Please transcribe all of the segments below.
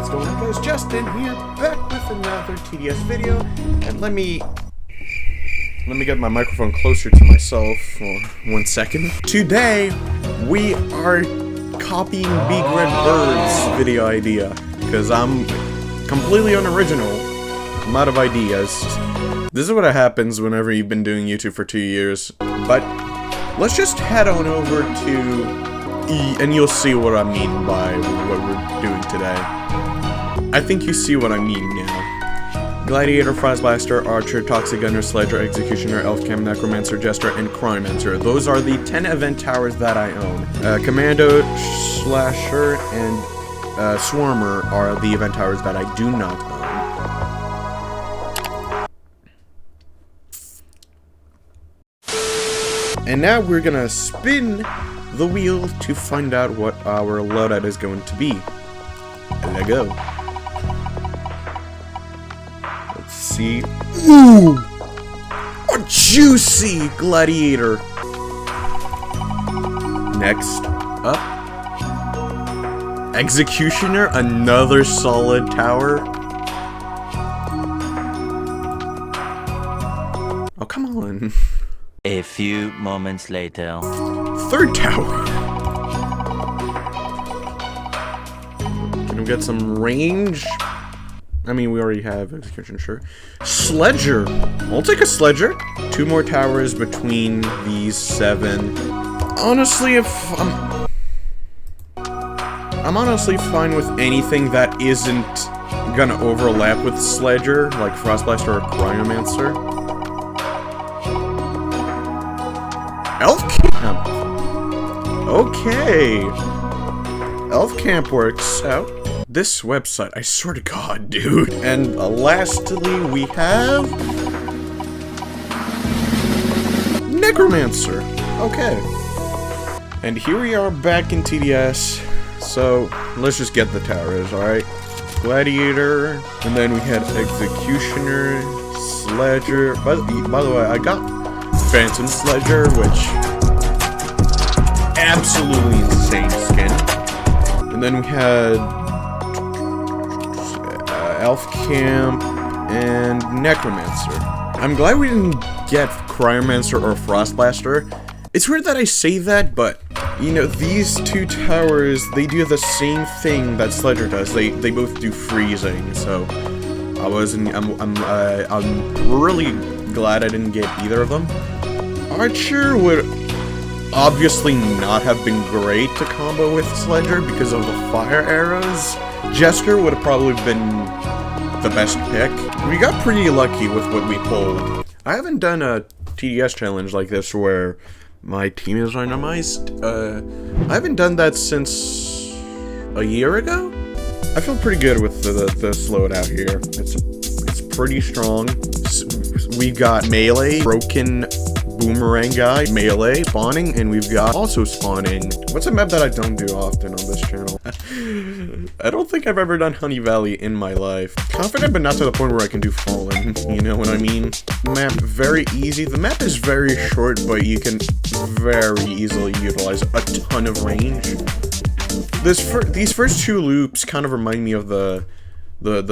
What's going on, guys? Justin here, back with another TDS video, and let me get my microphone closer to myself for 1 second. Today, we are copying Big Red Bird's video idea, because I'm completely unoriginal. I'm out of ideas. This is what happens whenever you've been doing YouTube for 2 years, but let's just head on over to and you'll see what I mean by what we're doing today. I think you see what I mean now. Gladiator, Frostblaster, Archer, Toxic Gunner, Sledger, Executioner, Elfcam, Necromancer, Jester, and Crimemancer. Those are the 10 event towers that I own. Commando, Slasher, and Swarmer are the event towers that I do not own. And now we're gonna spin the wheel to find out what our loadout is going to be. Let's go. Let's see. Ooh! A juicy gladiator! Next up, Executioner, another solid tower. Oh, come on. A few moments later. Third tower. Can we get some range? I mean, we already have execution, sure. Sledger. I'll take a Sledger. 2 more towers between these 7. Honestly, if I'm honestly fine with anything that isn't gonna overlap with Sledger, like Frostblaster or Cryomancer. Elf Camp. Okay. Elf Camp works out. This website, I swear to God, dude. And lastly, we have Necromancer. Okay. And here we are back in TDS. So let's just get the towers, alright? Gladiator, and then we had Executioner, Sledger. By the way, I got Phantom Sledger, which absolutely insane skin. And then we had Elf Camp and Necromancer. I'm glad we didn't get Cryomancer or Frostblaster. It's weird that I say that, but you know, these 2 towers, they do the same thing that Sledger does. They both do freezing, so I'm really glad I didn't get either of them. Archer would obviously not have been great to combo with Sledger because of the fire arrows. Jester would have probably been the best pick. We got pretty lucky with what we pulled. I haven't done a TDS challenge like this where my team is randomized. I haven't done that since a year ago. I feel pretty good with the loadout here. It's pretty strong. We've got melee, broken boomerang guy, melee, spawning, and we've got also spawning. What's a map that I don't do often on this channel? I don't think I've ever done Honey Valley in my life. Confident, but not to the point where I can do Fallen, you know what I mean? Map, very easy. The map is very short, but you can very easily utilize a ton of range. These first 2 loops kind of remind me of the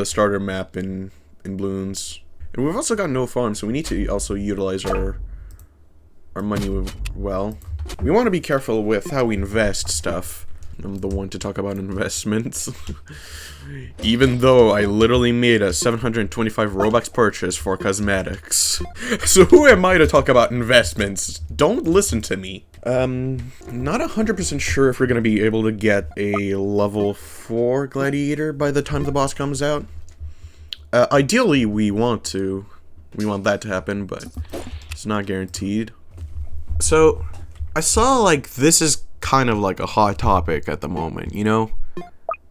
starter map in Bloons. And we've also got no farm, so we need to also utilize our money well. We want to be careful with how we invest stuff. I'm the one to talk about investments. Even though I literally made a 725 Robux purchase for cosmetics. So who am I to talk about investments? Don't listen to me. Not 100% sure if we're gonna be able to get a level 4 gladiator by the time the boss comes out. Ideally, we want that to happen, but it's not guaranteed. So, I saw, like, this is kind of like a hot topic at the moment, you know?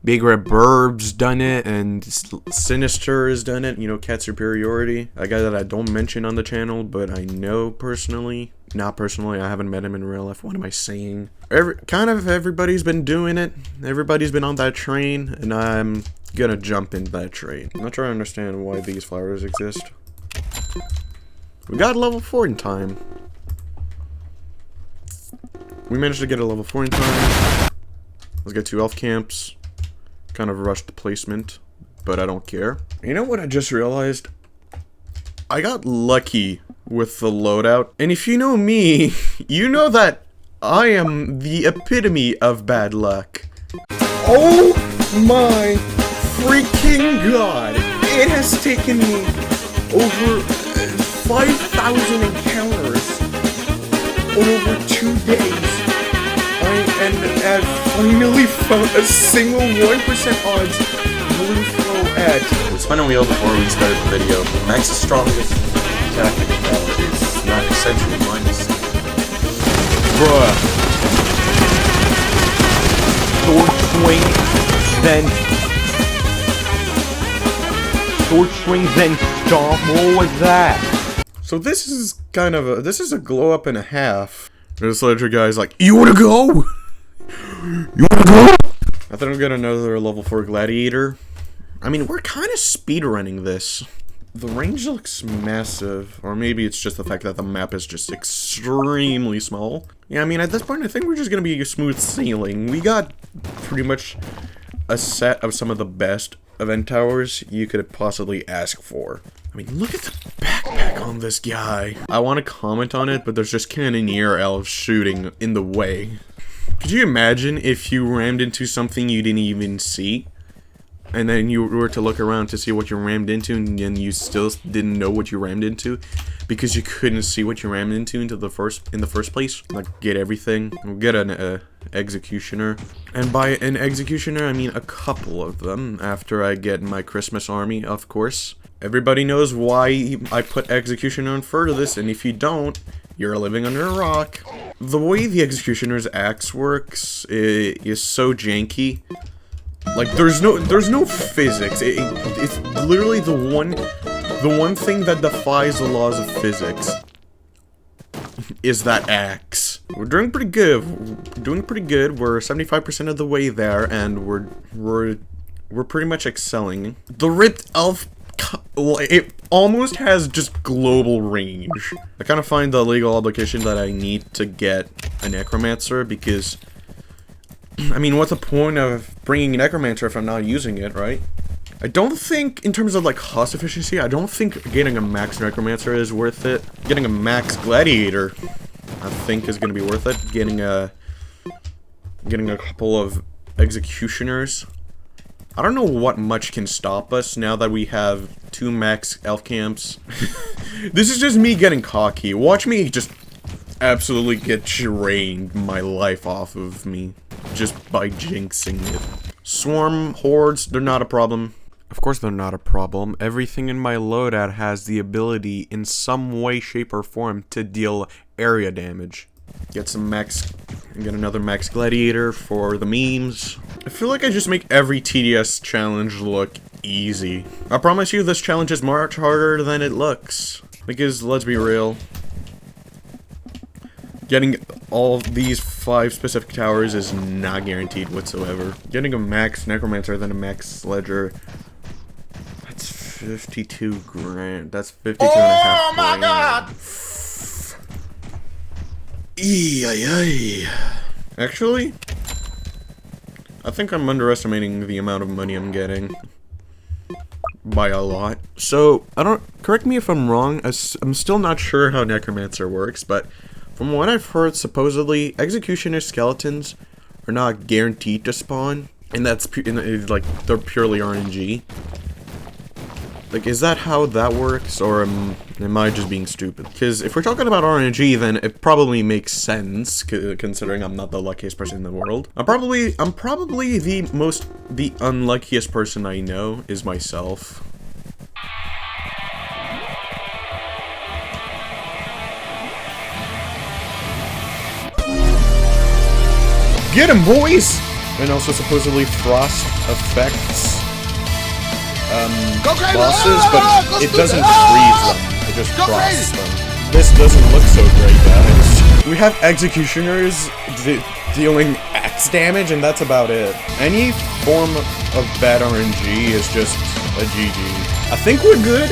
Big Red Bird's done it, and Sinister has done it, you know, Cat Superiority. A guy that I don't mention on the channel, but I know personally. Not personally, I haven't met him in real life. What am I saying? Everybody's been doing it. Everybody's been on that train, and I'm gonna jump in that train. I'm not trying to understand why these flowers exist. We got level 4 in time. We managed to get a level 4 in time. Let's get 2 elf camps. Kind of rushed placement, but I don't care. You know what I just realized? I got lucky with the loadout. And if you know me, you know that I am the epitome of bad luck. Oh my freaking god! It has taken me over 5,000 encounters on over 2 days. And I've finally found a single 1% odds blue flow edge. We spun a wheel before we started the video. Max's strongest tactical power is not essentially minus. Bruh. Sword swing, then sword swing, then stomp. What was that? So this is kind of a glow up and a half. This ledger guy's like, you wanna go? You wanna go? I think I'm gonna another level 4 gladiator. I mean, we're kind of speedrunning this. The range looks massive, or maybe it's just the fact that the map is just extremely small. Yeah, I mean, at this point, I think we're just gonna be a smooth sailing. We got pretty much a set of some of the best event towers you could possibly ask for. I mean, look at the backpack on this guy. I want to comment on it, but there's just cannoneer elves shooting in the way. Could you imagine if you rammed into something you didn't even see? And then you were to look around to see what you rammed into, and then you still didn't know what you rammed into because you couldn't see what you rammed into in the first place. Like, get everything. We'll get an executioner, and by an executioner I mean a couple of them. After I get my Christmas army, of course. Everybody knows why I put executioner in front of this, and if you don't, you're living under a rock. The way the executioner's axe works is so janky. Like, there's no physics. It's literally the one thing that defies the laws of physics is that axe. We're doing pretty good. We're 75% of the way there, and we're pretty much excelling. The ripped elf, it almost has just global range. I kind of find the legal obligation that I need to get a necromancer because, I mean, what's the point of bringing a necromancer if I'm not using it, right? I don't think, in terms of like cost efficiency, I don't think getting a max necromancer is worth it. Getting a max gladiator, I think, is gonna be worth it. Getting a couple of executioners. I don't know what much can stop us now that we have 2 max elf camps. This is just me getting cocky. Watch me just absolutely get drained my life off of me just by jinxing it. Swarm hordes, they're not a problem. Of course they're not a problem. Everything in my loadout has the ability in some way, shape, or form to deal area damage. Get some max, get another max gladiator for the memes. I feel like I just make every TDS challenge look easy. I promise you this challenge is much harder than it looks. Because, let's be real, getting all these 5 specific towers is not guaranteed whatsoever. Getting a max necromancer than a max ledger, that's 52 grand. That's 52 and a half grand. Oh my god! Actually, I think I'm underestimating the amount of money I'm getting by a lot. So, correct me if I'm wrong, I'm still not sure how necromancer works, but from what I've heard, supposedly executioner skeletons are not guaranteed to spawn, and that's like they're purely RNG. Like, is that how that works, or am I just being stupid? Because if we're talking about RNG, then it probably makes sense, considering I'm not the luckiest person in the world. I'm probably the unluckiest person I know is myself. Get him, boys! And also supposedly frost affects bosses, but it doesn't freeze them, it just frosts them. This doesn't look so great, guys. We have executioners dealing axe damage, and that's about it. Any form of bad RNG is just a GG. I think we're good.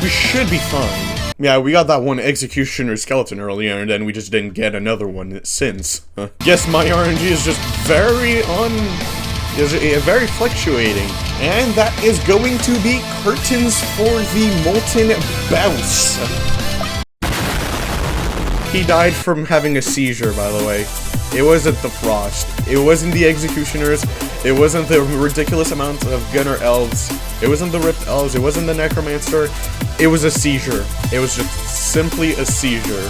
We should be fine. Yeah, we got that one executioner skeleton earlier, and then we just didn't get another one since. Guess my RNG is just very is very fluctuating. And that is going to be curtains for the Molten Bounce. He died from having a seizure, by the way. It wasn't the Frost. It wasn't the Executioners. It wasn't the ridiculous amounts of Gunner Elves. It wasn't the Ripped Elves. It wasn't the Necromancer. It was a seizure. It was just simply a seizure.